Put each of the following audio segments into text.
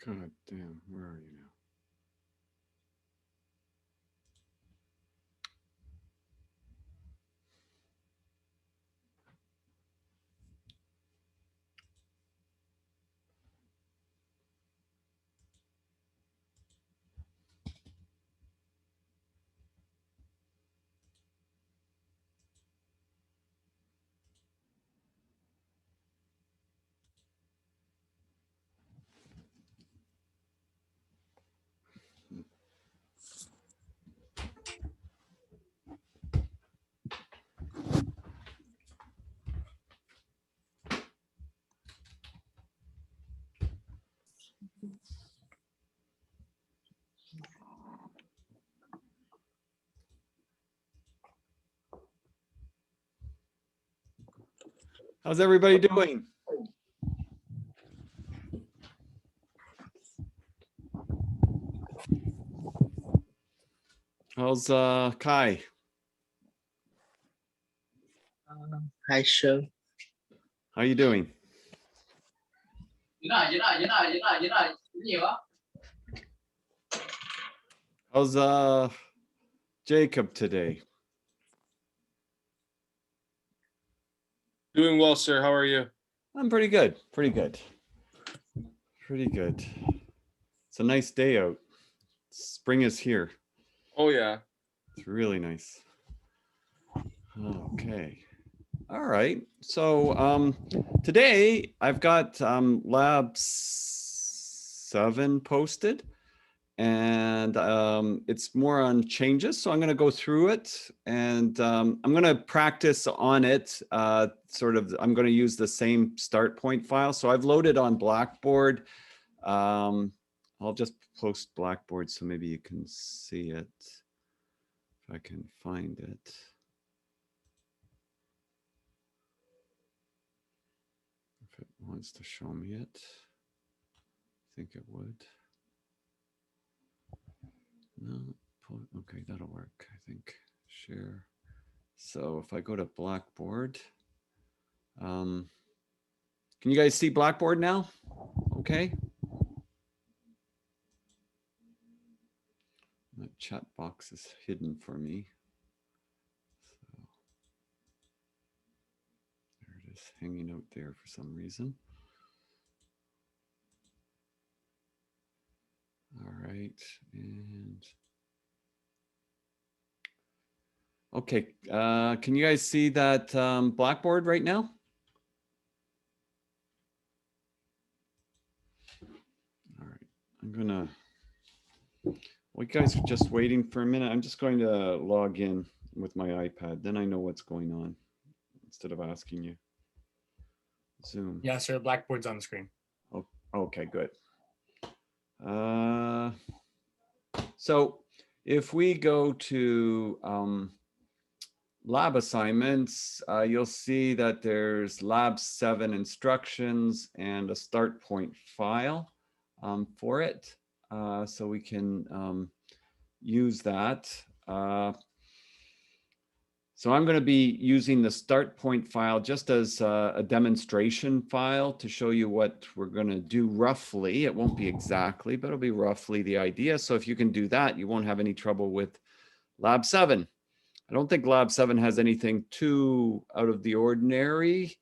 God damn, where are you now? How's everybody doing? How's Kai? Hi, sure. How you doing? How's Jacob today? Doing well, sir. How are you? I'm pretty good. Pretty good. Pretty good. It's a nice day out. Spring is here. Oh yeah. It's really nice. Okay. All right. So today I've got lab 7 posted, and it's more on changes. So I'm going to go through it, and I'm going to practice on it. I'm going to use the same start point file. So I've loaded on Blackboard. I'll just post Blackboard so maybe you can see it if I can find it. If it wants to show me it, I think it would. No, okay, that'll work, I think. Share. So if I go to Blackboard, can you guys see Blackboard now? Okay. The chat box is hidden for me. So there it is, hanging out there for some reason. All right, and okay, can you guys see that Blackboard right now? All right, I'm gonna, well, you guys are just waiting for a minute. I'm just going to log in with my iPad. Then I know what's going on instead of asking you. Zoom. Yeah, sir. Blackboard's on the screen. Oh, okay, good. So if we go to lab assignments, you'll see that there's lab 7 instructions and a start point file for it. So we can use that. So I'm going to be using the start point file just as a demonstration file to show you what we're going to do roughly. It won't be exactly, but it'll be roughly the idea. So if you can do that, you won't have any trouble with lab 7. I don't think lab 7 has anything too out of the ordinary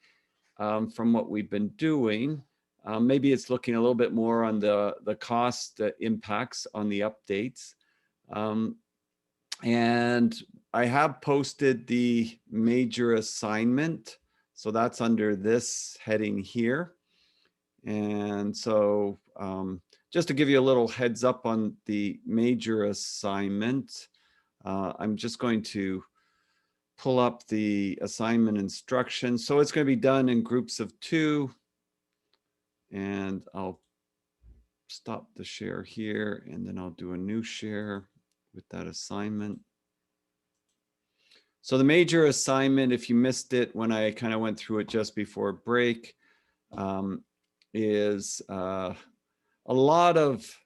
from what we've been doing. Maybe it's looking a little bit more on the cost impacts on the updates. And I have posted the major assignment. So that's under this heading here. And so just to give you a little heads up on the major assignment, I'm just going to pull up the assignment instructions. So it's going to be done in groups of 2. And I'll stop the share here, and then I'll do a new share with that assignment. So the major assignment, if you missed it when I kind of went through it just before break, is a lot of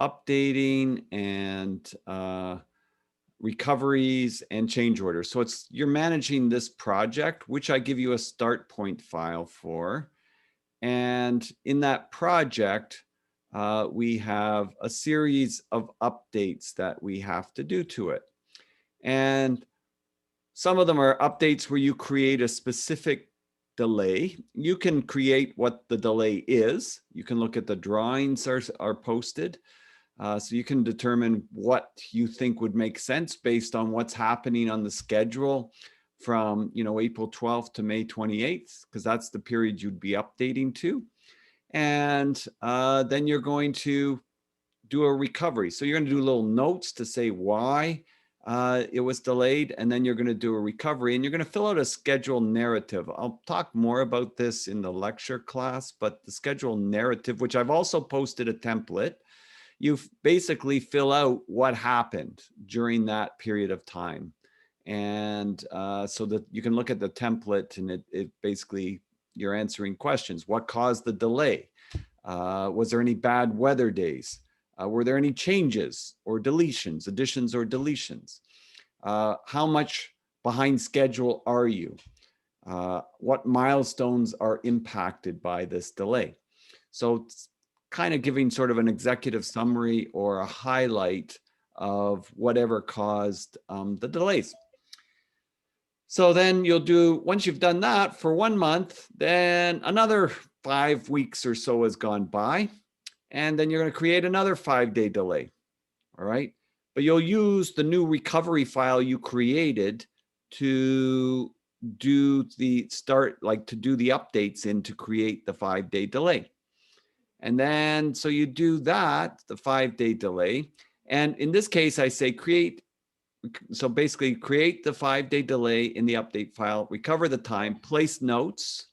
updating and recoveries and change orders. So you're managing this project, which I give you a start point file for. And in that project, we have a series of updates that we have to do to it. And some of them are updates where you create a specific delay. You can create what the delay is. You can look at the drawings are posted. So you can determine what you think would make sense based on what's happening on the schedule from, April 12th to May 28th, because that's the period you'd be updating to. And then you're going to do a recovery. So you're going to do little notes to say why it was delayed, and then you're going to do a recovery, and you're going to fill out a schedule narrative. I'll talk more about this in the lecture class, but the schedule narrative, which I've also posted a template, you basically fill out what happened during that period of time. And so that you can look at the template, and it basically, you're answering questions. What caused the delay? Was there any bad weather days? Were there any changes or deletions, additions or deletions? How much behind schedule are you? What milestones are impacted by this delay? So it's kind of giving sort of an executive summary or a highlight of whatever caused the delays. So then you'll do, once you've done that for 1 month, then another 5 weeks or so has gone by. And then you're going to create another 5-day delay. All right. But you'll use the new recovery file you created to do the updates in to create the 5-day delay. And then, so you do that, the 5-day delay. And in this case, I say so basically create the 5-day delay in the update file, recover the time, place notes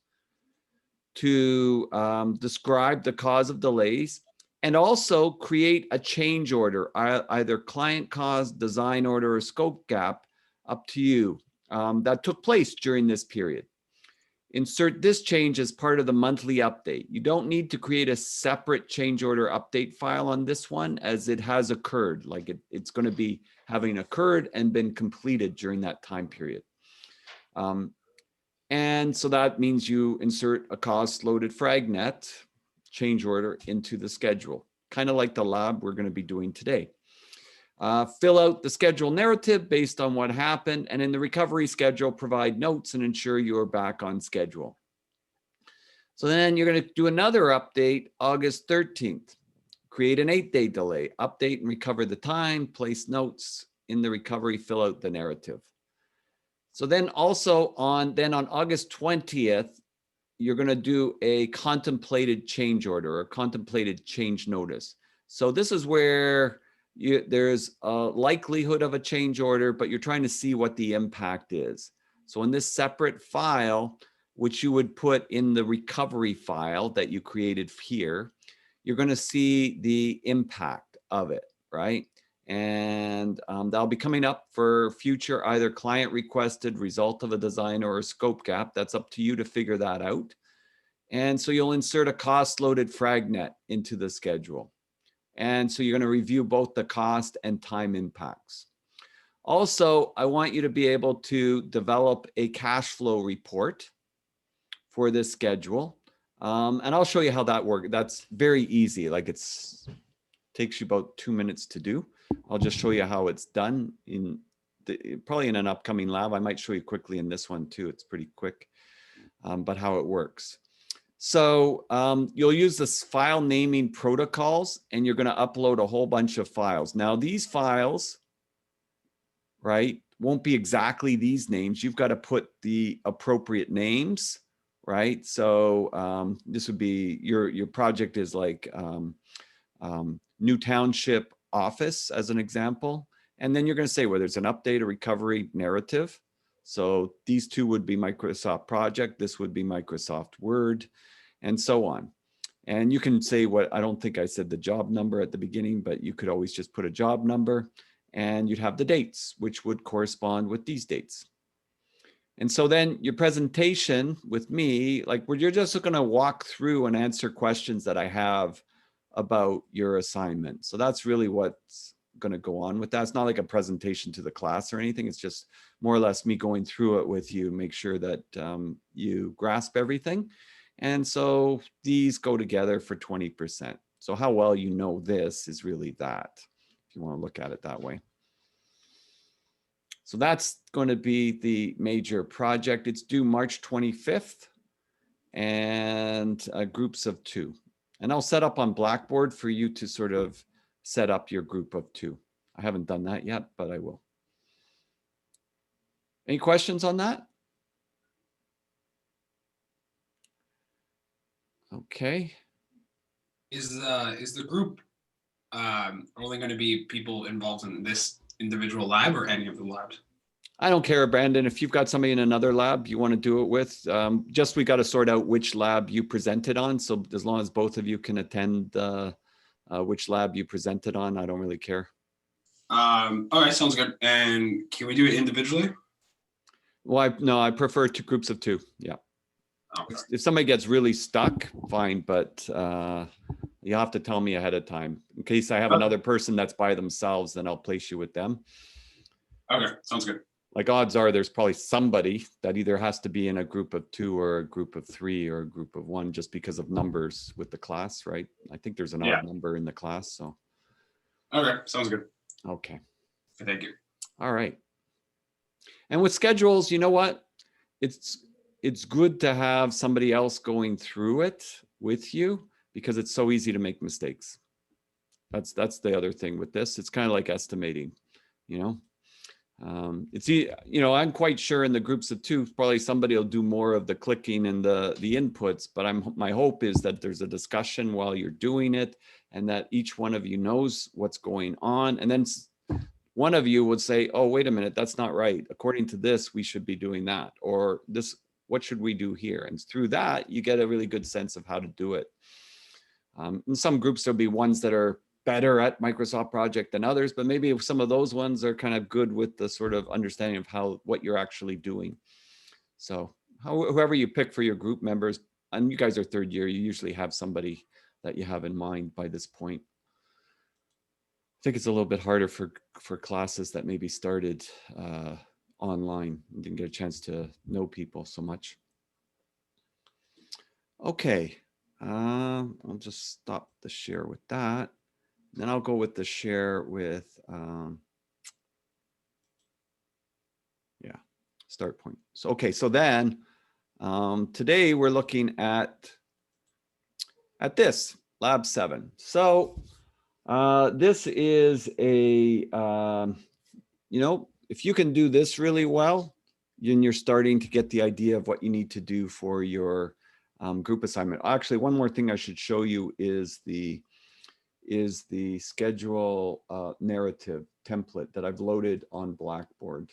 to describe the cause of delays, and also create a change order, either client cause, design order, or scope gap, up to you, that took place during this period. Insert this change as part of the monthly update. You don't need to create a separate change order update file on this one, as it has occurred, like it's going to be having occurred and been completed during that time period. And so that means you insert a cost loaded fragnet change order into the schedule, kind of like the lab we're going to be doing today. Fill out the schedule narrative based on what happened, and in the recovery schedule, provide notes and ensure you are back on schedule. So then you're going to do another update August 13th. Create an 8-day delay, update and recover the time, place notes in the recovery, fill out the narrative. So then also on August 20th, you're going to do a contemplated change order or contemplated change notice. So this is where there's a likelihood of a change order, but you're trying to see what the impact is. So in this separate file, which you would put in the recovery file that you created here, you're going to see the impact of it, right? And that'll be coming up for future either client requested result of a design or a scope gap. That's up to you to figure that out. And so you'll insert a cost loaded fragnet into the schedule. And so you're going to review both the cost and time impacts. Also, I want you to be able to develop a cash flow report for this schedule. And I'll show you how that works. That's very easy. Like takes you about 2 minutes to do. I'll just show you how it's done probably in an upcoming lab. I might show you quickly in this one too. It's pretty quick, but how it works. So you'll use this file naming protocols, and you're going to upload a whole bunch of files. Now these files, right, won't be exactly these names. You've got to put the appropriate names, right? So this would be your project is like New Township Office as an example. And then you're going to say whether it's an update or recovery narrative. So these two would be Microsoft Project. This would be Microsoft Word, and so on. And you can say I don't think I said the job number at the beginning, but you could always just put a job number, and you'd have the dates, which would correspond with these dates. And so then your presentation with me, like you're just going to walk through and answer questions that I have about your assignment. So that's really what's going to go on with that. It's not like a presentation to the class or anything. It's just more or less me going through it with you, make sure that you grasp everything. And so these go together for 20%. So how well you know this is really that, if you want to look at it that way. So that's going to be the major project. It's due March 25th and groups of 2. And I'll set up on Blackboard for you to sort of set up your group of 2. I haven't done that yet, but I will. Any questions on that? Okay. Is the group only going to be people involved in this individual lab or any of the labs? I don't care, Brandon. If you've got somebody in another lab you want to do it with, just we got to sort out which lab you presented on. So as long as both of you can attend which lab you presented on, I don't really care. All right, sounds good. And can we do it individually? Well, no, I prefer 2 groups of 2. Yeah. Okay. If somebody gets really stuck, fine, but you have to tell me ahead of time. In case I have another person that's by themselves, then I'll place you with them. Okay, sounds good. Like odds are there's probably somebody that either has to be in a group of 2 or a group of 3 or a group of 1 just because of numbers with the class, right? I think there's an odd number in the class, so. Okay, sounds good. Okay. Thank you. All right. And with schedules, you know what? It's good to have somebody else going through it with you because it's so easy to make mistakes. That's the other thing with this. It's kind of like estimating, you know. I'm quite sure in the groups of 2, probably somebody will do more of the clicking and the inputs, but my hope is that there's a discussion while you're doing it and that each one of you knows what's going on. And then one of you would say, oh, wait a minute, that's not right. According to this, we should be doing that, or this, what should we do here? And through that, you get a really good sense of how to do it. In some groups, there'll be ones that are better at Microsoft Project than others, but maybe some of those ones are kind of good with the sort of understanding of what you're actually doing. So whoever you pick for your group members, and you guys are 3rd year, you usually have somebody that you have in mind by this point. I think it's a little bit harder for classes that maybe started online and didn't get a chance to know people so much. Okay, I'll just stop the share with that. Then I'll go with the share with, start point. So, okay, so then today we're looking at this, Lab 7. So this is a, if you can do this really well, then you're starting to get the idea of what you need to do for your group assignment. Actually, one more thing I should show you is the schedule narrative template that I've loaded on Blackboard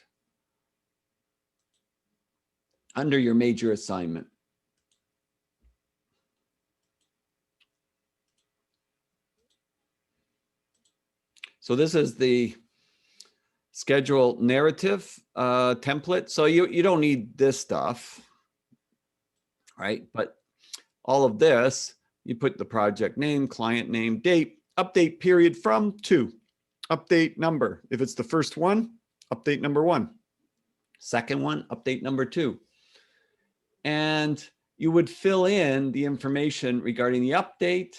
under your major assignment. So this is the schedule narrative template. So you don't need this stuff, right? But all of this, you put the project name, client name, date, update period from to, update number. If it's the first one, update number 1. Second one, update number 2. And you would fill in the information regarding the update,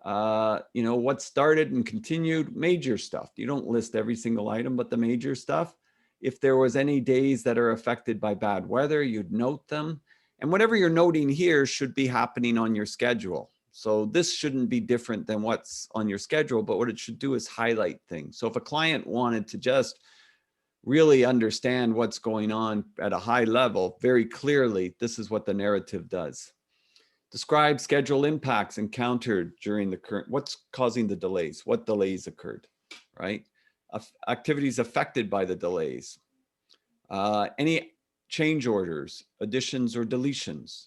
what started and continued, major stuff. You don't list every single item, but the major stuff. If there was any days that are affected by bad weather, you'd note them. And whatever you're noting here should be happening on your schedule. So this shouldn't be different than what's on your schedule, but what it should do is highlight things. So if a client wanted to just really understand what's going on at a high level, very clearly, this is what the narrative does. Describe schedule impacts encountered during the current, what's causing the delays, what delays occurred, right? Activities affected by the delays. Any change orders, additions or deletions.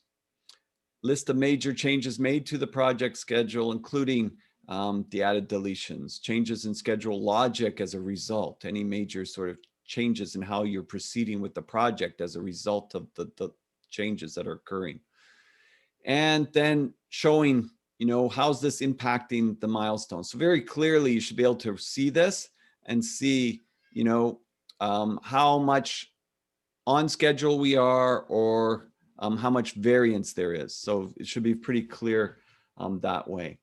List the major changes made to the project schedule, including the added deletions, changes in schedule logic as a result, any major sort of changes in how you're proceeding with the project as a result of the changes that are occurring. And then showing, how's this impacting the milestones? So very clearly, you should be able to see this and see, how much on schedule we are, or how much variance there is. So it should be pretty clear that way.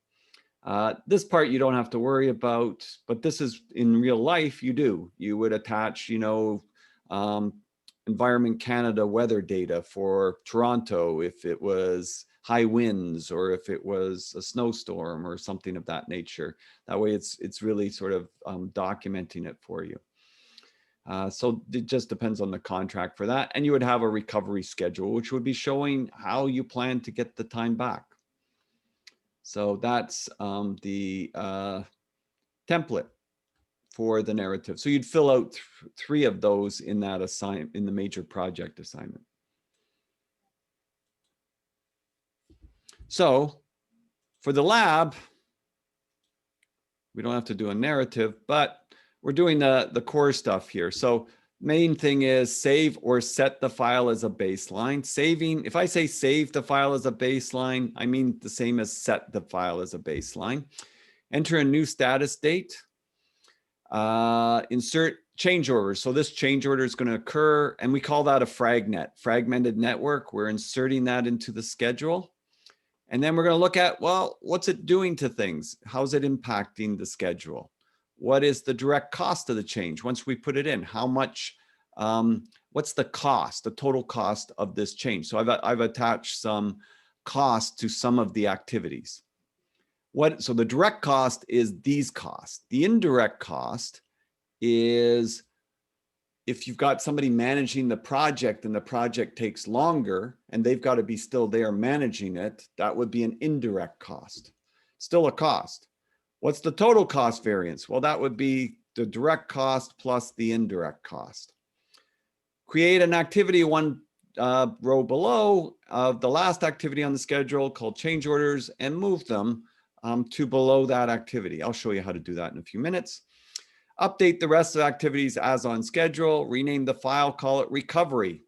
This part you don't have to worry about, but this is in real life, you do. You would attach, Environment Canada weather data for Toronto if it was high winds or if it was a snowstorm or something of that nature. That way it's really sort of documenting it for you. So it just depends on the contract for that. And you would have a recovery schedule, which would be showing how you plan to get the time back. So that's the template for the narrative. So you'd fill out 3 of those in that in the major project assignment. So for the lab, we don't have to do a narrative, but we're doing the core stuff here. So main thing is save or set the file as a baseline. Saving, if I say save the file as a baseline, I mean the same as set the file as a baseline. Enter a new status date. Insert change orders. So this change order is going to occur, and we call that a fragnet, fragmented network. We're inserting that into the schedule. And then we're going to look at, well, what's it doing to things? How's it impacting the schedule? What is the direct cost of the change once we put it in? How much, what's the cost, the total cost of this change? So I've attached some cost to some of the activities. So the direct cost is these costs. The indirect cost is if you've got somebody managing the project and the project takes longer and they've got to be still there managing it, that would be an indirect cost. Still a cost. What's the total cost variance? Well, that would be the direct cost plus the indirect cost. Create an activity one row below of the last activity on the schedule called change orders and move them to below that activity. I'll show you how to do that in a few minutes. Update the rest of the activities as on schedule, rename the file, call it recovery.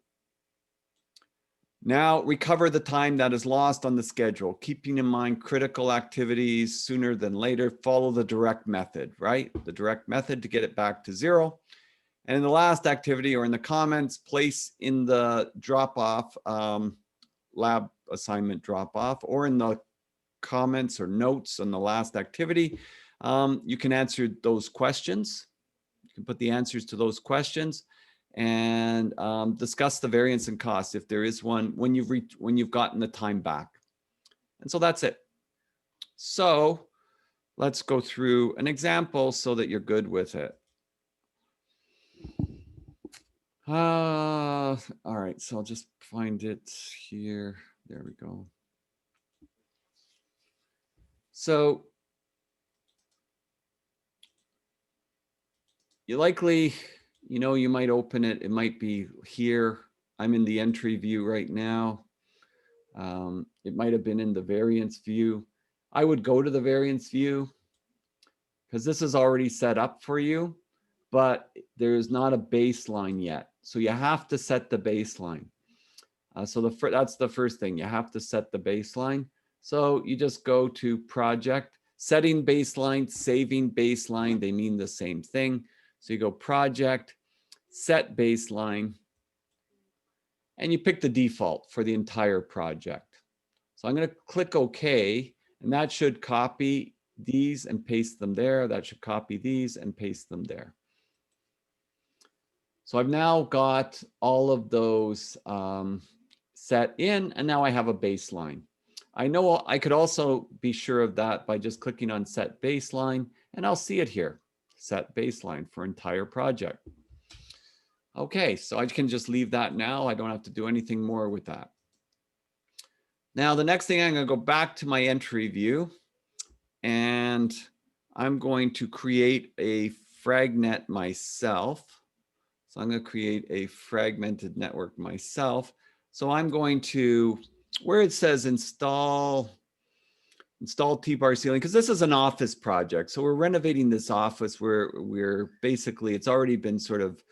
Now recover the time that is lost on the schedule, keeping in mind critical activities sooner than later. Follow the direct method, right? The direct method to get it back to 0. And in the last activity or in the comments, place in the drop-off, lab assignment drop-off, or in the comments or notes on the last activity, you can answer those questions. You can put the answers to those questions and discuss the variance and cost if there is one when you've gotten the time back. And so that's it. So let's go through an example so that you're good with it. All right, so I'll just find it here. There we go. So you likely, you might open it. It might be here. I'm in the entry view right now. It might have been in the variance view. I would go to the variance view because this is already set up for you, but there's not a baseline yet. So you have to set the baseline. So that's the first thing. You have to set the baseline. So you just go to project, setting baseline, saving baseline. They mean the same thing. So you go project, set baseline, and you pick the default for the entire project. So I'm going to click OK, and that should copy these and paste them there. That should copy these and paste them there. So I've now got all of those set in, and now I have a baseline. I know I could also be sure of that by just clicking on set baseline, and I'll see it here, set baseline for entire project. Okay, so I can just leave that now. I don't have to do anything more with that. Now, the next thing, I'm going to go back to my entry view, and I'm going to create a fragnet myself. So I'm going to create a fragmented network myself. So I'm going to, where it says install T-bar ceiling, because this is an office project. So we're renovating this office where we're basically, it's already been sort of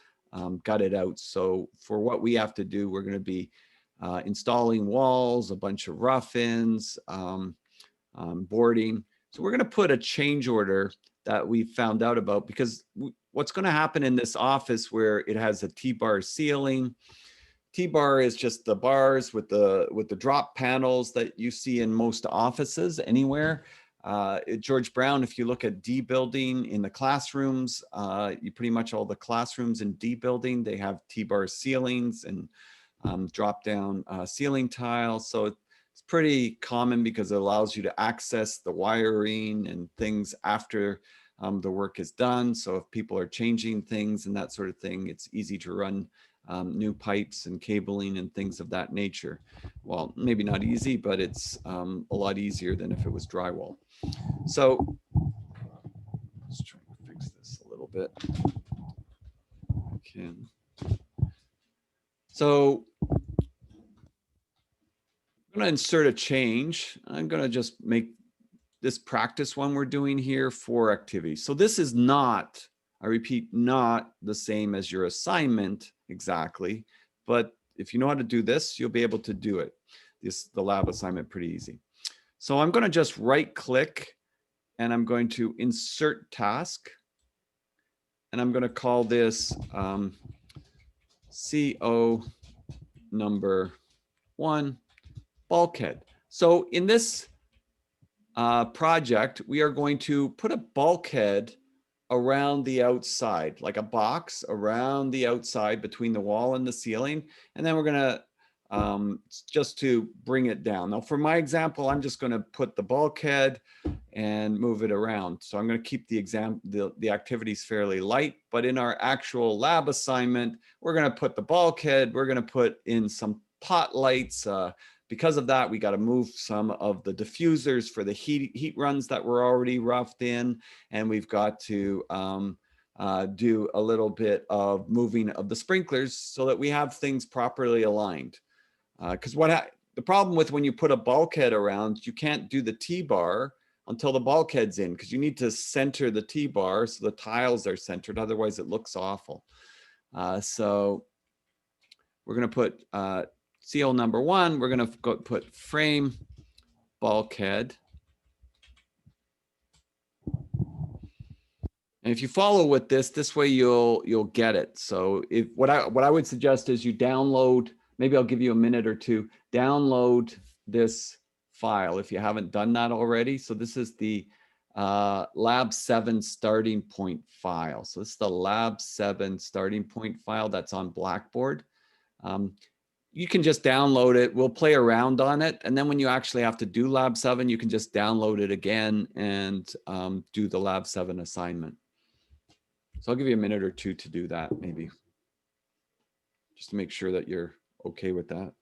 gutted out. So for what we have to do, we're going to be installing walls, a bunch of rough-ins, boarding. So we're going to put a change order that we found out about, because what's going to happen in this office where it has a T-bar ceiling, T-bar is just the bars with the drop panels that you see in most offices anywhere. At George Brown, if you look at D building in the classrooms, you pretty much all the classrooms in D building, they have T-bar ceilings and drop down ceiling tiles. So it's pretty common because it allows you to access the wiring and things after the work is done. So if people are changing things and that sort of thing, it's easy to run new pipes and cabling and things of that nature. Well, maybe not easy, but it's a lot easier than if it was drywall. So let's try to fix this a little bit. Okay. So I'm going to insert a change. I'm going to just make this practice one we're doing here for activities. So this is not, I repeat, not the same as your assignment exactly, but if you know how to do this, you'll be able to do it. The lab assignment pretty easy. So I'm going to just right click and I'm going to insert task. And I'm going to call this CO number 1 bulkhead. So in this project, we are going to put a bulkhead around the outside, like a box around the outside between the wall and the ceiling. And then we're going to just to bring it down. Now for my example, I'm just going to put the bulkhead and move it around. So I'm going to keep the activities fairly light, but in our actual lab assignment, we're going to put the bulkhead, we're going to put in some pot lights. Because of that, we got to move some of the diffusers for the heat runs that were already roughed in. And we've got to do a little bit of moving of the sprinklers so that we have things properly aligned. Because the problem with when you put a bulkhead around, you can't do the T-bar until the bulkhead's in, because you need to center the T-bar so the tiles are centered. Otherwise, it looks awful. So we're going to put CO number 1, we're going to put frame bulkhead. And if you follow with this way you'll get it. So if what I would suggest is you download, maybe I'll give you a minute or two, download this file if you haven't done that already. So this is the Lab 7 starting point file. So this is the Lab 7 starting point file that's on Blackboard. You can just download it. We'll play around on it. And then when you actually have to do Lab 7, you can just download it again and do the Lab 7 assignment. So I'll give you a minute or two to do that, maybe, just to make sure that you're okay with that.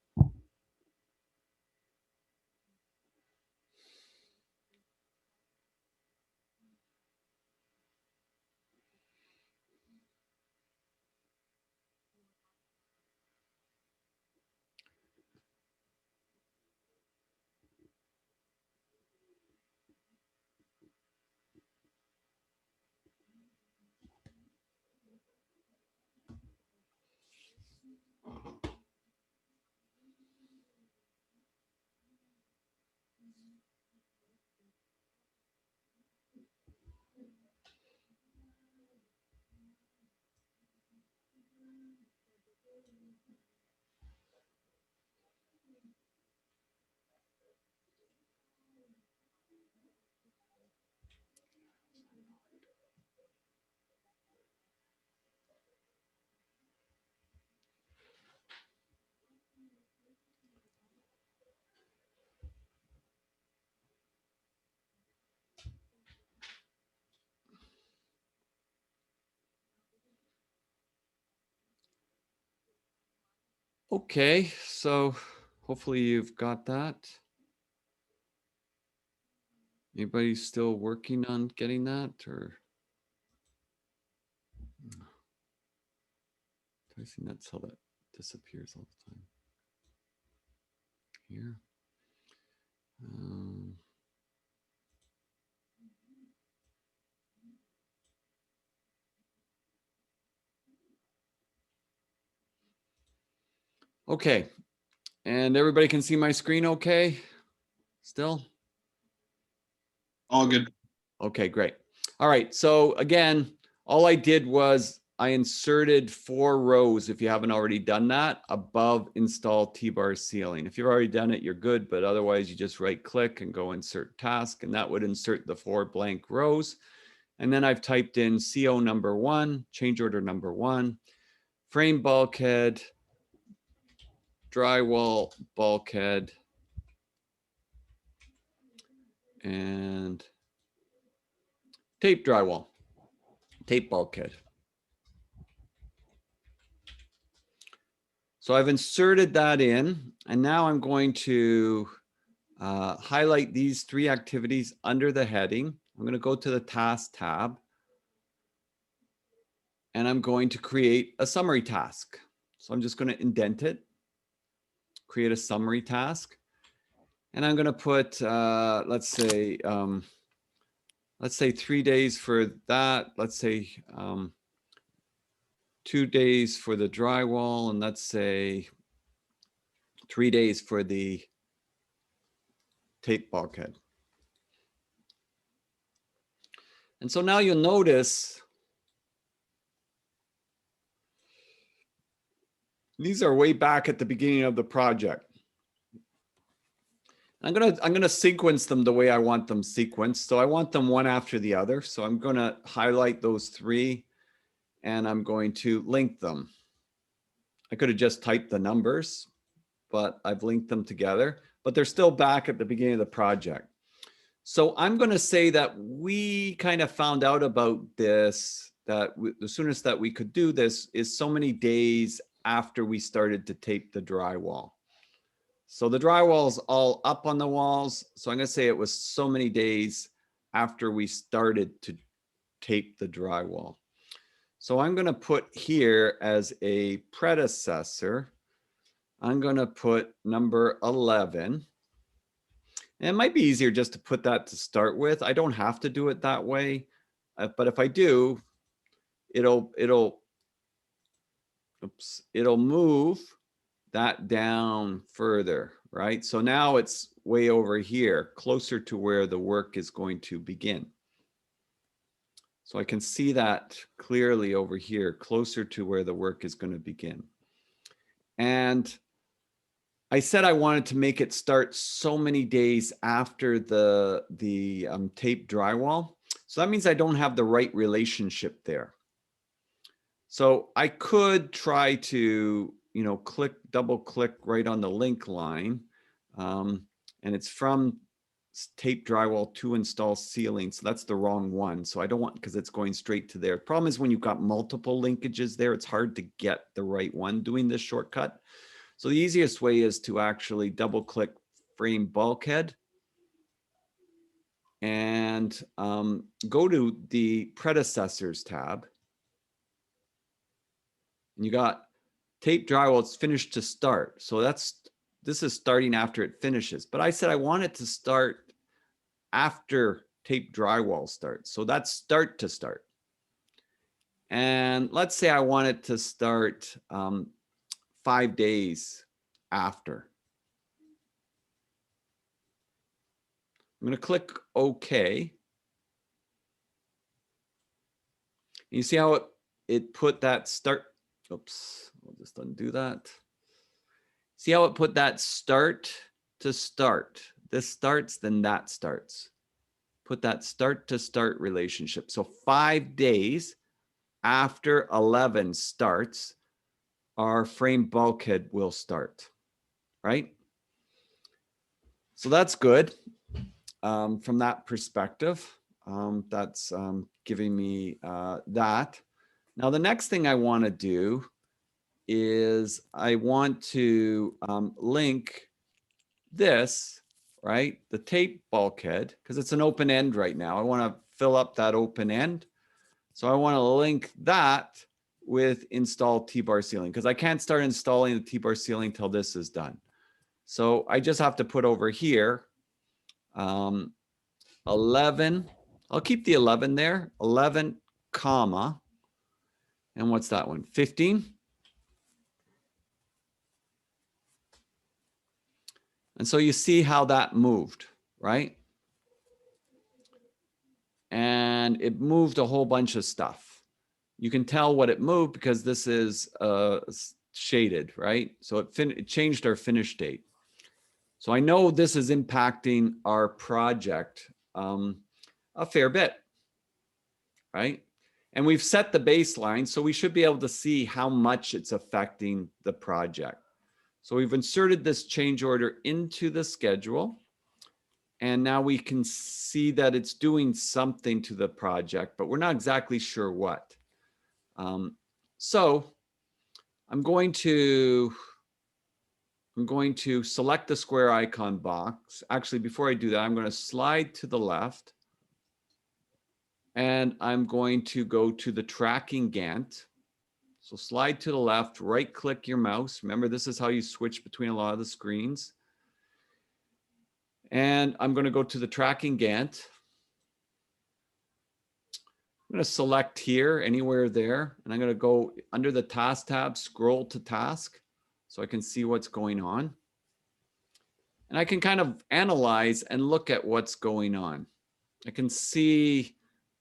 Okay, so hopefully you've got that. Anybody still working on getting that, or? I think that's how that disappears all the time. Here. Okay, and everybody can see my screen okay? Still? All good. Okay, great. All right, so again, all I did was I inserted 4 rows, if you haven't already done that, above install T-bar ceiling. If you've already done it, you're good, but otherwise you just right click and go insert task, and that would insert the 4 blank rows. And then I've typed in CO number 1, change order number 1, frame bulkhead, drywall bulkhead, and tape drywall, tape bulkhead. So I've inserted that in, and now I'm going to highlight these 3 activities under the heading. I'm going to go to the task tab, and I'm going to create a summary task. So I'm just going to indent it, create a summary task, and I'm going to put, let's say 3 days for that. Let's say 2 days for the drywall, and let's say 3 days for the tape bulkhead. And so now you'll notice these are way back at the beginning of the project. I'm gonna sequence them the way I want them sequenced. So I want them one after the other. So I'm gonna highlight those 3 and I'm going to link them. I could have just typed the numbers, but I've linked them together, but they're still back at the beginning of the project. So I'm going to say that we kind of found out about this, that the soonest that we could do this is so many days after we started to tape the drywall. So the drywall is all up on the walls. So I'm going to say it was so many days after we started to tape the drywall. So I'm going to put here as a predecessor, I'm going to put number 11. And it might be easier just to put that to start with. I don't have to do it that way. But if I do, it'll move that down further, right? So now it's way over here, closer to where the work is going to begin. So I can see that clearly over here, closer to where the work is going to begin. And I said I wanted to make it start so many days after the tape drywall. So that means I don't have the right relationship there. So I could try to, double click right on the link line. And it's from tape drywall to install ceiling. So that's the wrong one. So I don't want, because it's going straight to there. Problem is when you've got multiple linkages there, it's hard to get the right one doing this shortcut. So the easiest way is to actually double click frame bulkhead and go to the predecessors tab. And you got tape drywall, it's finished to start. So this is starting after it finishes. But I said I want it to start after tape drywall starts. So that's start to start. And let's say I want it to start 5 days after. I'm going to click OK. You see how it put that start. Oops, I'll just undo that. See how it put that start to start. This starts, then that starts. Put that start to start relationship. So 5 days after 11 starts, our frame bulkhead will start, right? So that's good from that perspective. That's giving me that. Now, the next thing I want to do is I want to link this, right? The tape bulkhead, because it's an open end right now. I want to fill up that open end. So I want to link that with install T-bar ceiling, because I can't start installing the T-bar ceiling till this is done. So I just have to put over here 11. I'll keep the 11 there, 11 comma. And what's that one? 15. And so you see how that moved, right? And it moved a whole bunch of stuff. you can tell what it moved because this is shaded, right? So it changed our finish date. So I know this is impacting our project a fair bit, right? And we've set the baseline, so we should be able to see how much it's affecting the project. So we've inserted this change order into the schedule. And now we can see that it's doing something to the project, but we're not exactly sure what. So I'm going to select the square icon box. Actually, before I do that, I'm going to slide to the left. And I'm going to go to the tracking Gantt. So slide to the left, right click your mouse. Remember, this is how you switch between a lot of the screens. And I'm going to go to the tracking Gantt. I'm going to select here, anywhere there, and I'm going to go under the task tab, scroll to task so I can see what's going on. And I can kind of analyze and look at what's going on. I can see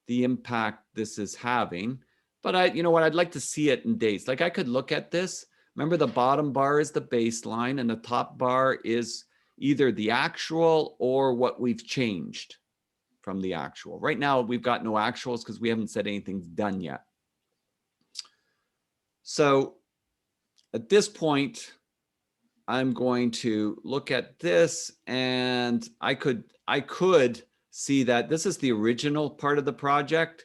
the impact this is having, but you know what, I'd like to see it in days. Like I could look at this. Remember, the bottom bar is the baseline and the top bar is either the actual or what we've changed from the actual. Right now, we've got no actuals because we haven't said anything's done yet. So at this point, I'm going to look at this, and I could see that this is the original part of the project.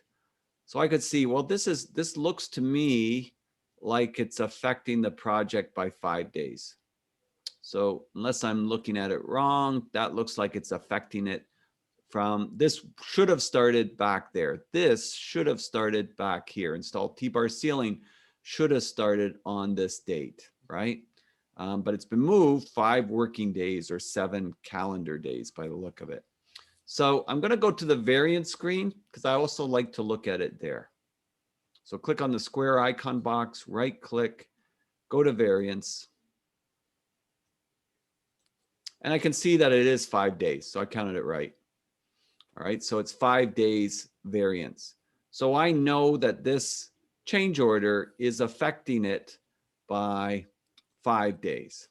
So I could see, well, this looks to me like it's affecting the project by 5 days. So unless I'm looking at it wrong, that looks like it's affecting it from, this should have started back there. This should have started back here. Install T-bar ceiling should have started on this date, right? But it's been moved 5 working days or 7 calendar days by the look of it. So I'm going to go to the variance screen because I also like to look at it there. So click on the square icon box, right click, go to variance. And I can see that it is 5 days. So I counted it right. All right. So it's 5 days variance. So I know that this change order is affecting it by 5 days.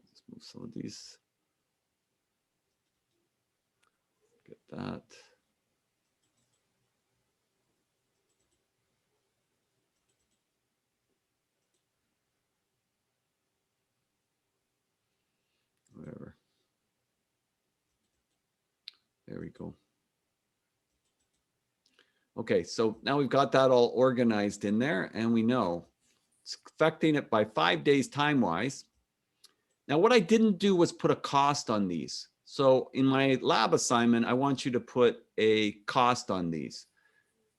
Let's move some of these. Get that. Whatever. There we go. Okay, so now we've got that all organized in there, and we know it's affecting it by 5 days time-wise. Now, what I didn't do was put a cost on these. So in my lab assignment, I want you to put a cost on these.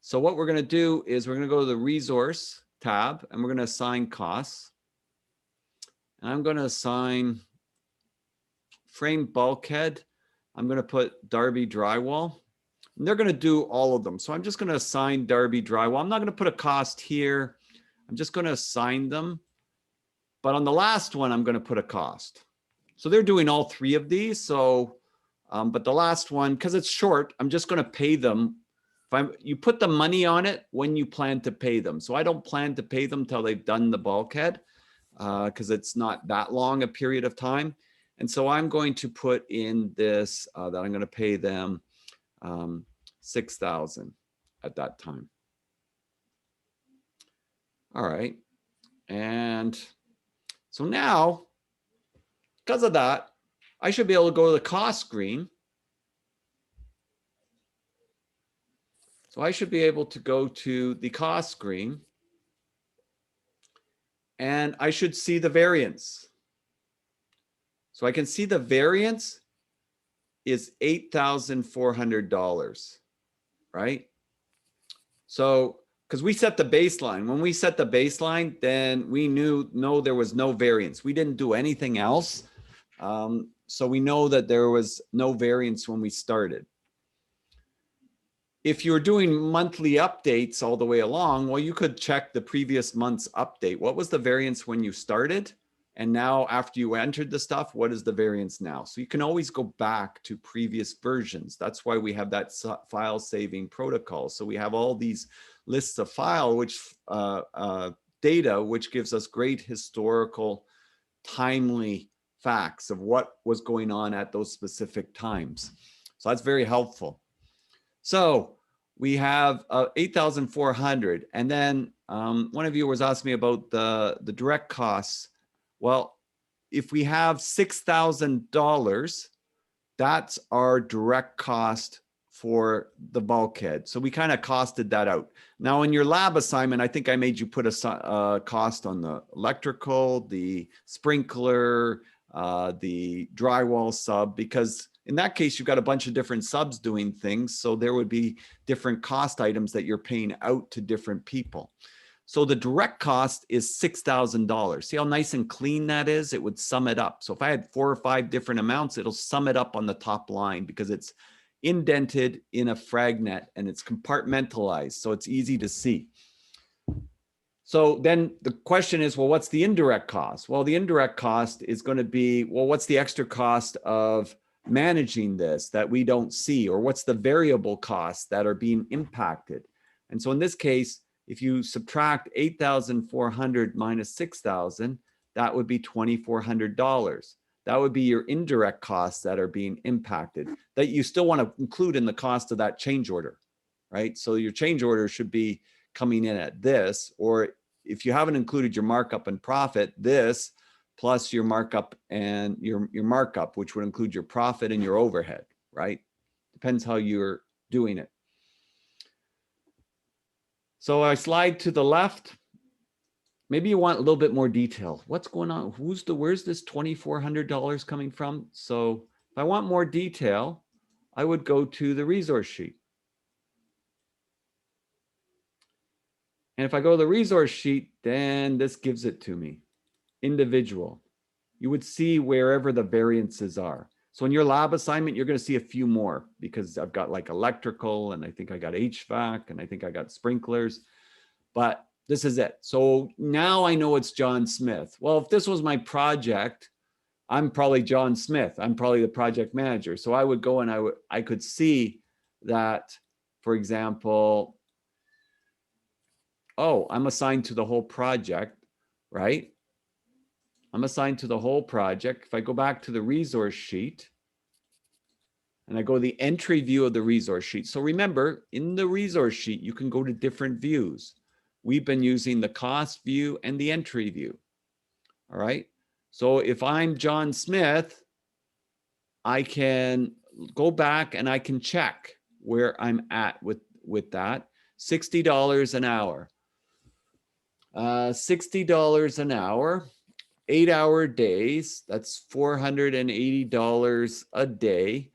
So what we're going to do is we're going to go to the resource tab, and we're going to assign costs. And I'm going to assign frame bulkhead. I'm going to put Darby drywall. And they're going to do all of them. So I'm just going to assign Darby drywall. I'm not going to put a cost here. I'm just going to assign them. But on the last one, I'm going to put a cost. So they're doing all 3 of these. So, but the last one, because it's short, I'm just going to pay them. You put the money on it when you plan to pay them. So I don't plan to pay them till they've done the bulkhead because it's not that long a period of time. And so I'm going to put in this that I'm going to pay them $6,000 at that time. All right. And so now, because of that, I should be able to go to the cost screen. So I should be able to go to the cost screen and I should see the variance. So I can see the variance is $8,400, right? So, because we set the baseline. When we set the baseline, then we know there was no variance. We didn't do anything else. So we know that there was no variance when we started. If you're doing monthly updates all the way along, well, you could check the previous month's update. What was the variance when you started? And now after you entered the stuff, what is the variance now? So you can always go back to previous versions. That's why we have that file saving protocol. So we have all these lists a file, which data, which gives us great historical, timely facts of what was going on at those specific times. So that's very helpful. So we have 8,400. And then one of you was asking me about the direct costs. Well, if we have $6,000, that's our direct cost for the bulkhead. So we kind of costed that out. Now in your lab assignment, I think I made you put a cost on the electrical, the sprinkler, the drywall sub, because in that case, you've got a bunch of different subs doing things. So there would be different cost items that you're paying out to different people. So the direct cost is $6,000. See how nice and clean that is? It would sum it up. So if I had 4 or 5 different amounts, it'll sum it up on the top line because it's indented in a fragnet and it's compartmentalized. So it's easy to see. So then the question is, well, what's the indirect cost? Well, the indirect cost is going to be, well, what's the extra cost of managing this that we don't see? Or what's the variable costs that are being impacted? And so in this case, if you subtract 8,400 minus 6,000, that would be $2,400. That would be your indirect costs that are being impacted that you still want to include in the cost of that change order, right? So your change order should be coming in at this, or if you haven't included your markup and profit, this plus your markup and your markup, which would include your profit and your overhead, right? Depends how you're doing it. So I slide to the left. Maybe you want a little bit more detail. What's going on? Where's this $2,400 coming from? So if I want more detail, I would go to the resource sheet. And if I go to the resource sheet, then this gives it to me, individual. You would see wherever the variances are. So in your lab assignment, you're going to see a few more because I've got like electrical and I think I got HVAC and I think I got sprinklers, but this is it. So now I know it's John Smith. Well, if this was my project, I'm probably John Smith. I'm probably the project manager. So I would go and I could see that, for example, oh, I'm assigned to the whole project, right? I'm assigned to the whole project. If I go back to the resource sheet and I go to the entry view of the resource sheet. So remember, in the resource sheet, you can go to different views. We've been using the cost view and the entry view. All right. So if I'm John Smith, I can go back and I can check where I'm at with that. $60 an hour. $60 an hour, 8-hour days. That's $480 a day.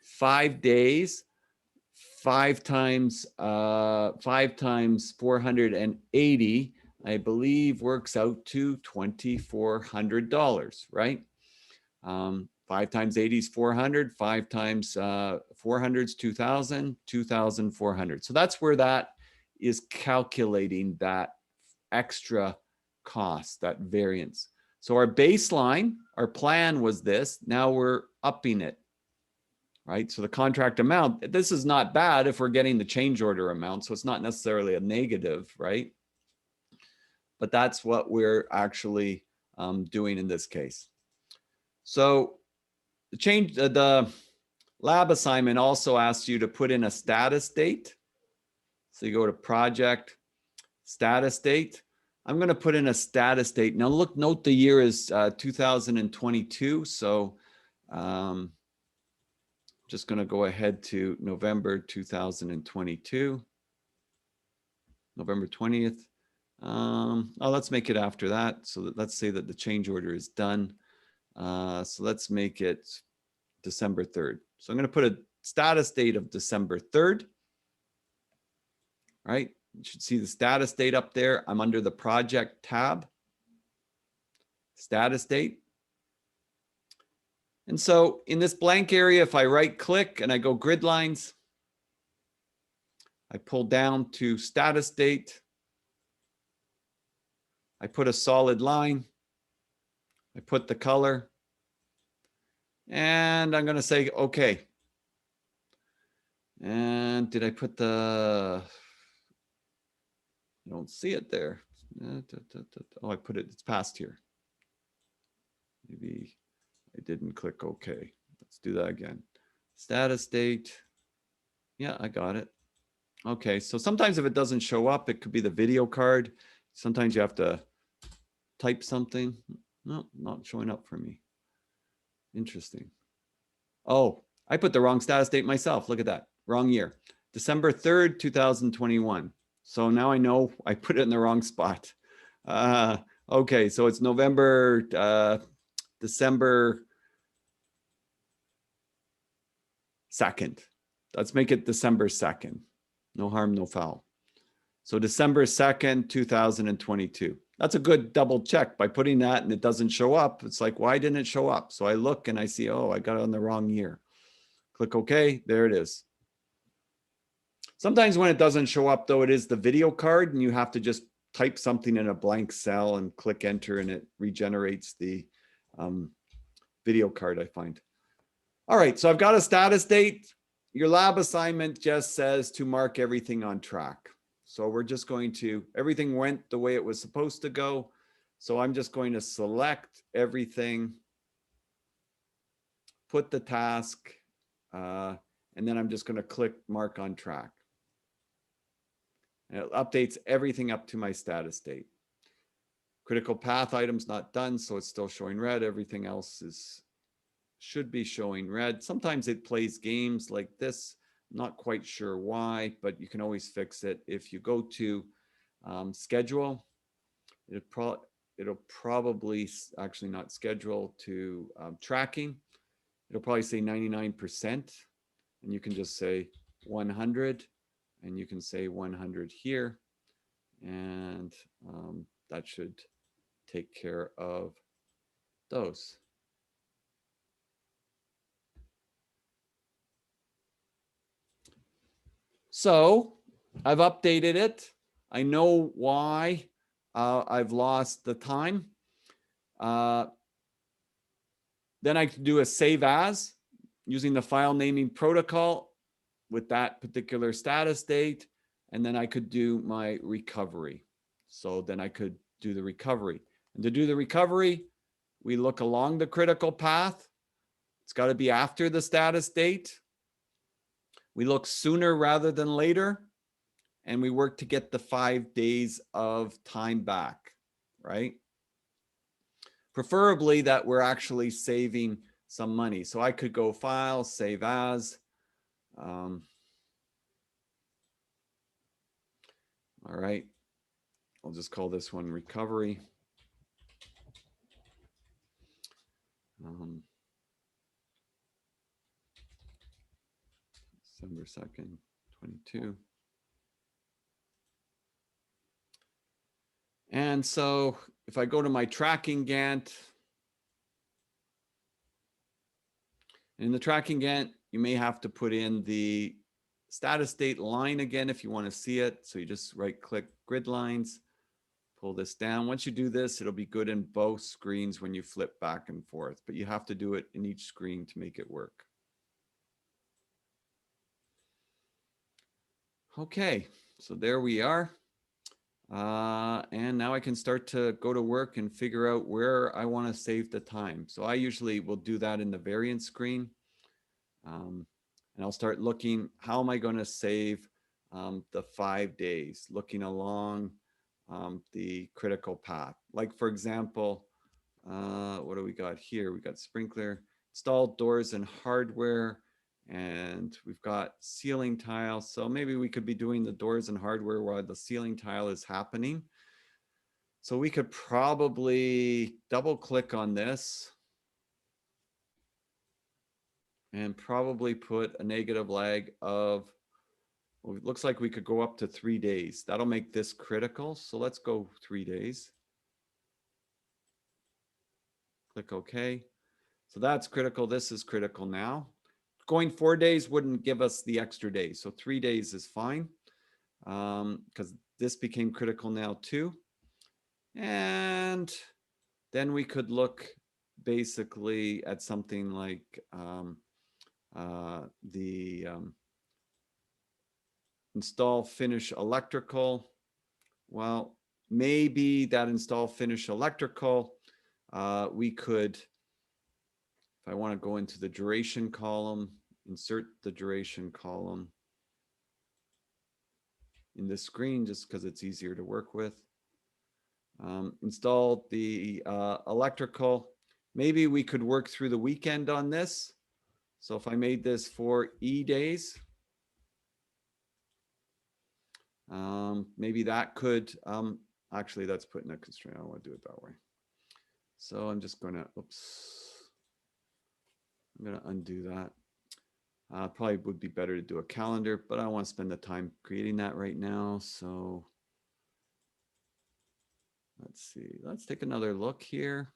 5 days, 5 times 480, I believe works out to $2,400, right? 5 times 80 is 400, 5 times 400 is 2,000, 2,400. So that's where that is calculating that extra cost, that variance. So our baseline, our plan was this. Now we're upping it, right? So the contract amount, this is not bad if we're getting the change order amount. So it's not necessarily a negative, right? But that's what we're actually doing in this case. So the lab assignment also asks you to put in a status date. So you go to project, status date. I'm going to put in a status date. Now look, note the year is 2022. So just going to go ahead to November 2022, November 20th. Oh, let's make it after that. So let's say that the change order is done. So let's make it December 3rd. So I'm going to put a status date of December 3rd. Right? You should see the status date up there. I'm under the project tab, status date. And so in this blank area, if I right click and I go grid lines, I pull down to status date. I put a solid line. I put the color. And I'm going to say, okay. And did I put the... I don't see it there. Oh, I put it, it's past here. Maybe I didn't click OK. Let's do that again. Status date. Yeah, I got it. Okay, so sometimes if it doesn't show up, it could be the video card. Sometimes you have to type something. No, not showing up for me. Interesting. Oh, I put the wrong status date myself. Look at that. Wrong year. December 3rd, 2021. So now I know I put it in the wrong spot. Okay, so it's December 2nd. Let's make it December 2nd. No harm, no foul. So December 2nd, 2022. That's a good double check. By putting that and it doesn't show up, it's like, why didn't it show up? So I look and I see, oh, I got it on the wrong year. Click OK, there it is. Sometimes when it doesn't show up though, it is the video card and you have to just type something in a blank cell and click enter and it regenerates the video card, I find. All right, so I've got a status date. Your lab assignment just says to mark everything on track. So we're just going to, everything went the way it was supposed to go. So I'm just going to select everything, put the task, and then I'm just going to click mark on track. And it updates everything up to my status date. Critical path items not done, so it's still showing red. Everything else should be showing red. Sometimes it plays games like this. Not quite sure why, but you can always fix it. If you go to schedule, it'll probably actually not schedule to tracking. It'll probably say 99%, and you can just say 100, and you can say 100 here, and that should take care of those. So I've updated it. I know why I've lost the time. Then I could do a save as using the file naming protocol with that particular status date. And then I could do my recovery. So then I could do the recovery. And to do the recovery, we look along the critical path. It's got to be after the status date. We look sooner rather than later, and we work to get the 5 days of time back, right? Preferably that we're actually saving some money. So I could go file, save as. All right, I'll just call this one recovery. December 2nd, 22. And so if I go to my tracking Gantt, in the tracking Gantt, you may have to put in the status date line again if you want to see it. So you just right click grid lines, pull this down. Once you do this, it'll be good in both screens when you flip back and forth, but you have to do it in each screen to make it work. Okay, so there we are. And now I can start to go to work and figure out where I want to save the time. So I usually will do that in the variance screen. And I'll start looking, how am I going to save the 5 days, looking along the critical path. Like for example, what do we got here? We got sprinkler, installed doors and hardware, and we've got ceiling tile. So maybe we could be doing the doors and hardware while the ceiling tile is happening. So we could probably double click on this and probably put a negative lag of, well, it looks like we could go up to 3 days. That'll make this critical. So let's go 3 days. Click OK. So that's critical. This is critical now. Going 4 days wouldn't give us the extra days. So 3 days is fine because this became critical now too. And then we could look basically at something like install finish electrical well, maybe that install finish electrical, we could, if I want to go into the duration column, insert the duration column in this screen just because it's easier to work with. Install the electrical. Maybe we could work through the weekend on this. So if I made this for E days, maybe that could, actually that's putting a constraint. I don't want to do it that way. So I'm just going to, oops, I'm going to undo that. Probably would be better to do a calendar, but I don't want to spend the time creating that right now. So let's see, let's take another look here.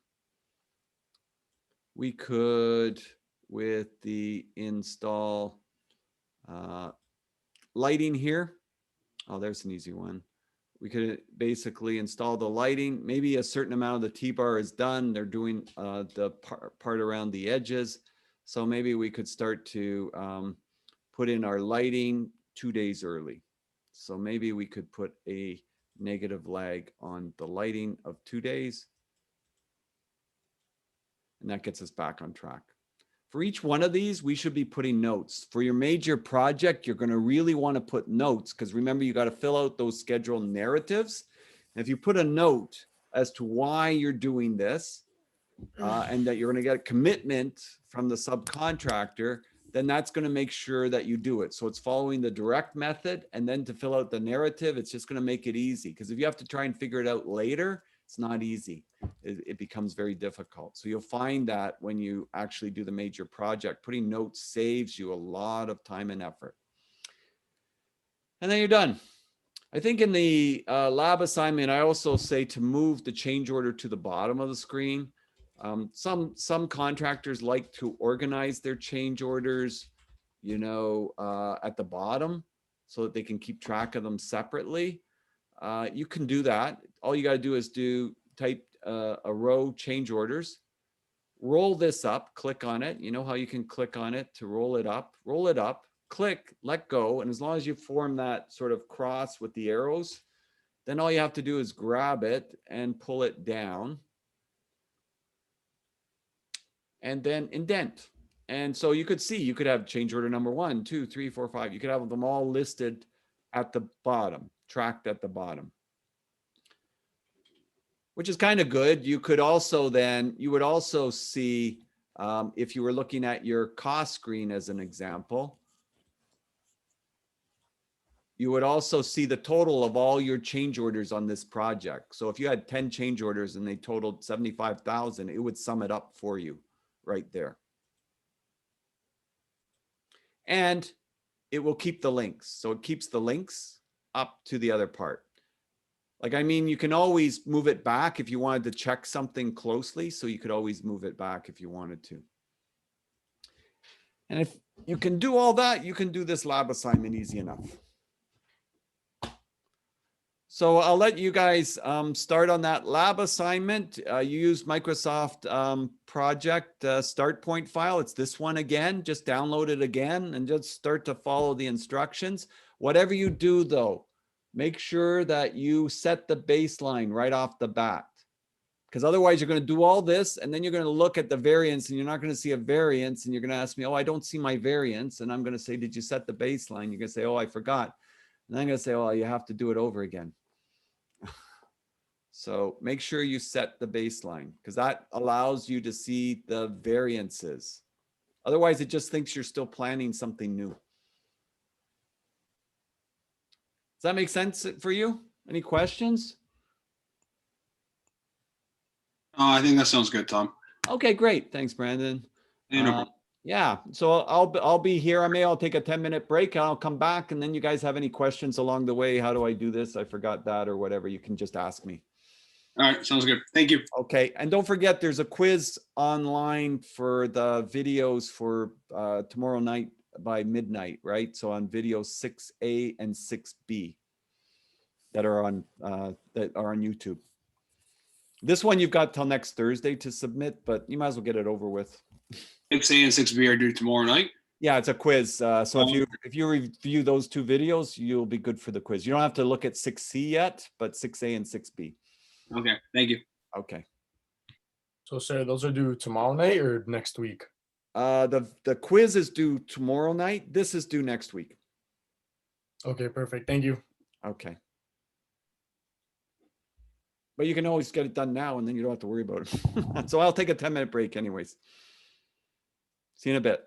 We could, with the install lighting here. Oh, there's an easy one. We could basically install the lighting. Maybe a certain amount of the T-bar is done. They're doing the part around the edges. So maybe we could start to put in our lighting 2 days early. So maybe we could put a negative lag on the lighting of 2 days. And that gets us back on track. For each one of these, we should be putting notes. For your major project, you're going to really want to put notes because remember, you got to fill out those schedule narratives. And if you put a note as to why you're doing this and that you're going to get a commitment from the subcontractor, then that's going to make sure that you do it. So it's following the direct method. And then to fill out the narrative, it's just going to make it easy. Because if you have to try and figure it out later, it's not easy. It becomes very difficult. So you'll find that when you actually do the major project, putting notes saves you a lot of time and effort. And then you're done. I think in the lab assignment, I also say to move the change order to the bottom of the screen. Some contractors like to organize their change orders, you know, at the bottom so that they can keep track of them separately. You can do that. All you got to do is type a row change orders, roll this up, click on it. You know how you can click on it to roll it up, click, let go. And as long as you form that sort of cross with the arrows, then all you have to do is grab it and pull it down and then indent. And so you could see, you could have change order number 1, 2, 3, 4, 5. You could have them all listed at the bottom, tracked at the bottom, which is kind of good. You could also then, you would also see, if you were looking at your cost screen as an example, you would also see the total of all your change orders on this project. So if you had 10 change orders and they totaled 75,000, it would sum it up for you right there. And it will keep the links. So it keeps the links up to the other part. Like, I mean, you can always move it back if you wanted to check something closely. So you could always move it back if you wanted to. And if you can do all that, you can do this lab assignment easy enough. So I'll let you guys start on that lab assignment. You use Microsoft Project Start Point file. It's this one again. Just download it again and just start to follow the instructions. Whatever you do, though, make sure that you set the baseline right off the bat. Because otherwise, you're going to do all this, and then you're going to look at the variance, and you're not going to see a variance, and you're going to ask me, oh, I don't see my variance. And I'm going to say, did you set the baseline? You're going to say, oh, I forgot. And I'm going to say, oh, you have to do it over again. So make sure you set the baseline because that allows you to see the variances. Otherwise, it just thinks you're still planning something new. Does that make sense for you? Any questions? I think that sounds good, Tom. Okay, great. Thanks, Brandon. Yeah, no problem. Yeah, so I'll be here. I'll take a 10-minute break. I'll come back, and then you guys have any questions along the way? How do I do this? I forgot that or whatever. You can just ask me. All right, sounds good. Thank you. Okay, and don't forget, there's a quiz online for the videos for tomorrow night by midnight, right? So on video 6A and 6B that are on YouTube. This one you've got till next Thursday to submit, but you might as well get it over with. 6A and 6B are due tomorrow night. Yeah, it's a quiz. So Oh. if you review those two videos, you'll be good for the quiz. You don't have to look at 6C yet, but 6A and 6B. Okay, thank you. Okay. So, sir, those are due tomorrow night or next week? The quiz is due tomorrow night. This is due next week. Okay, perfect. Thank you. Okay. But you can always get it done now and then you don't have to worry about it. So I'll take a 10-minute break anyways. See you in a bit.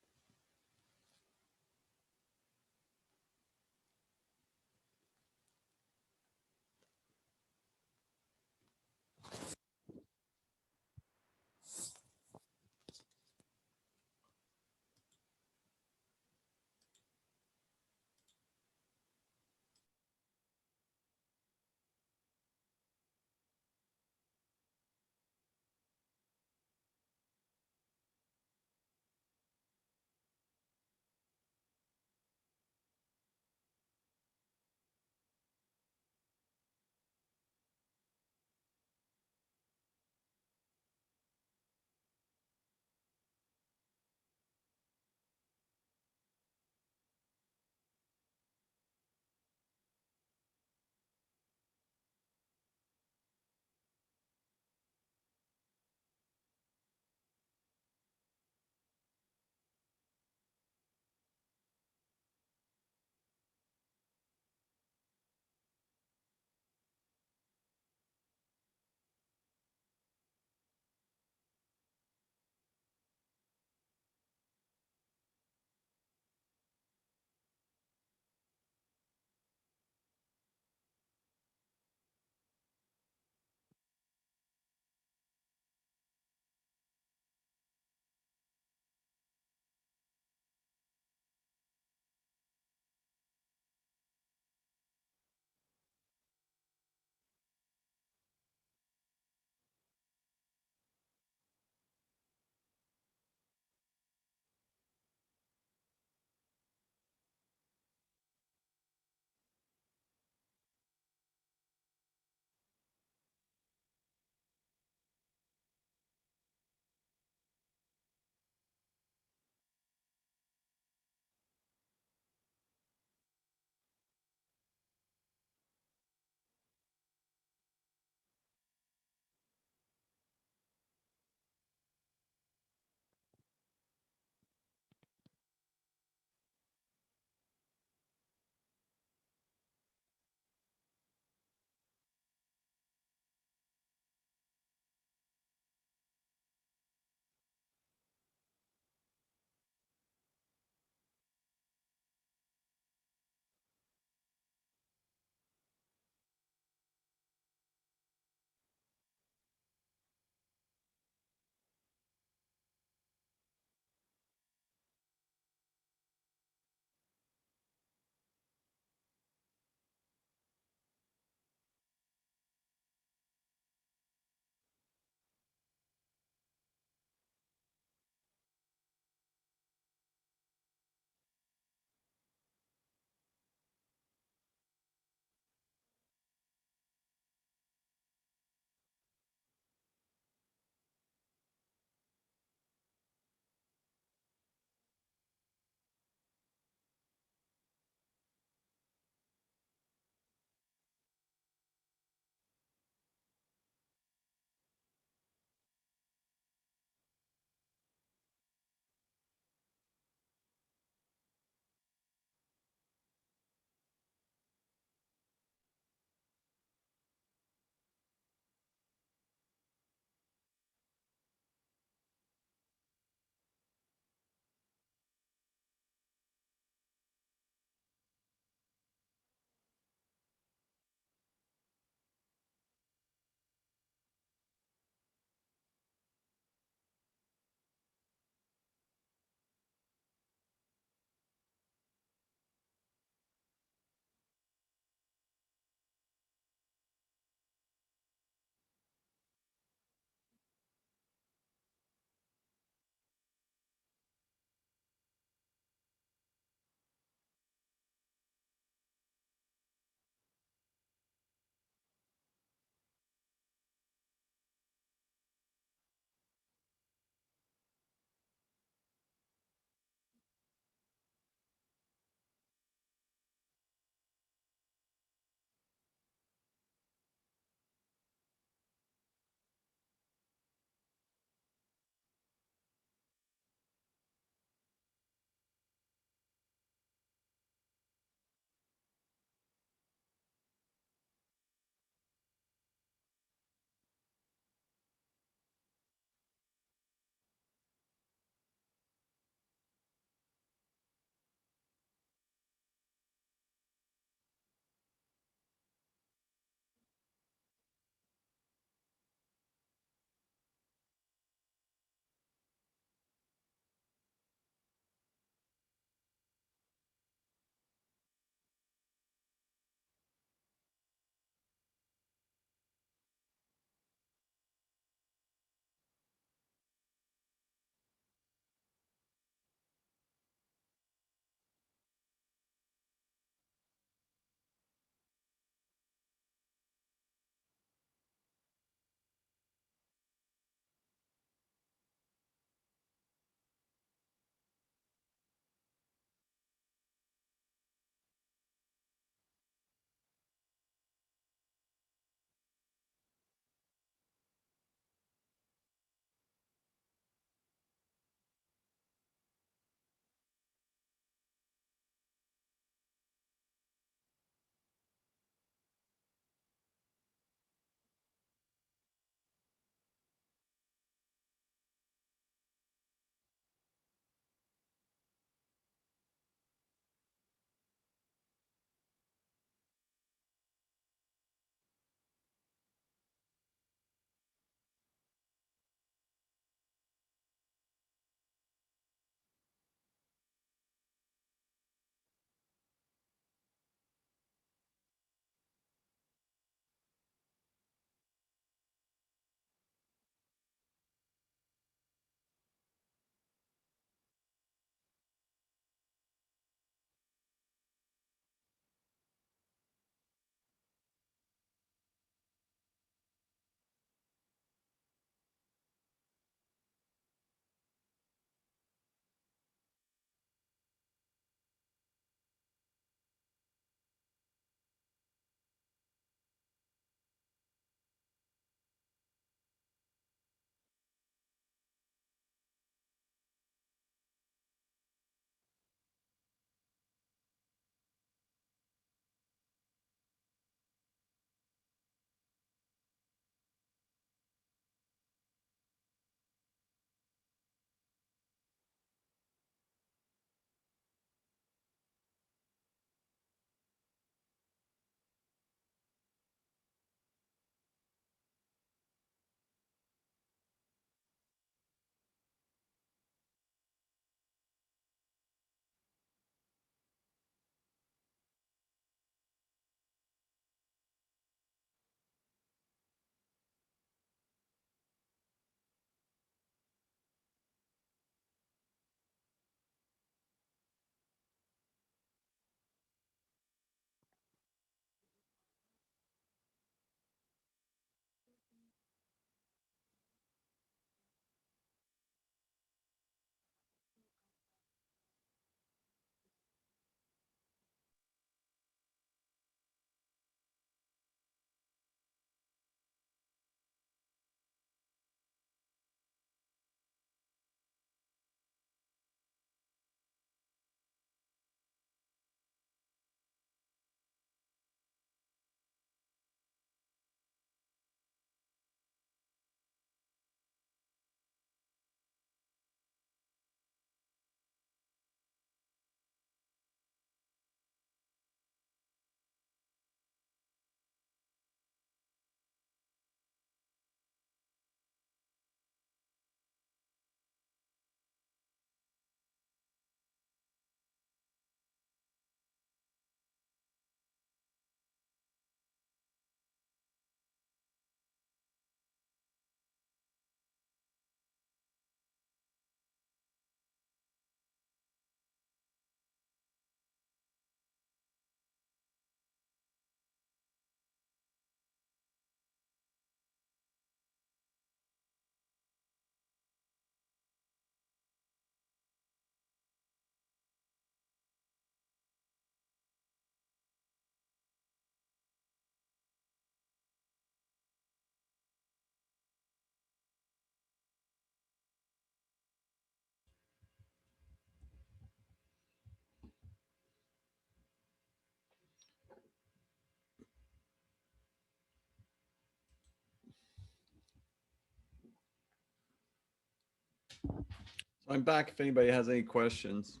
I'm back if anybody has any questions.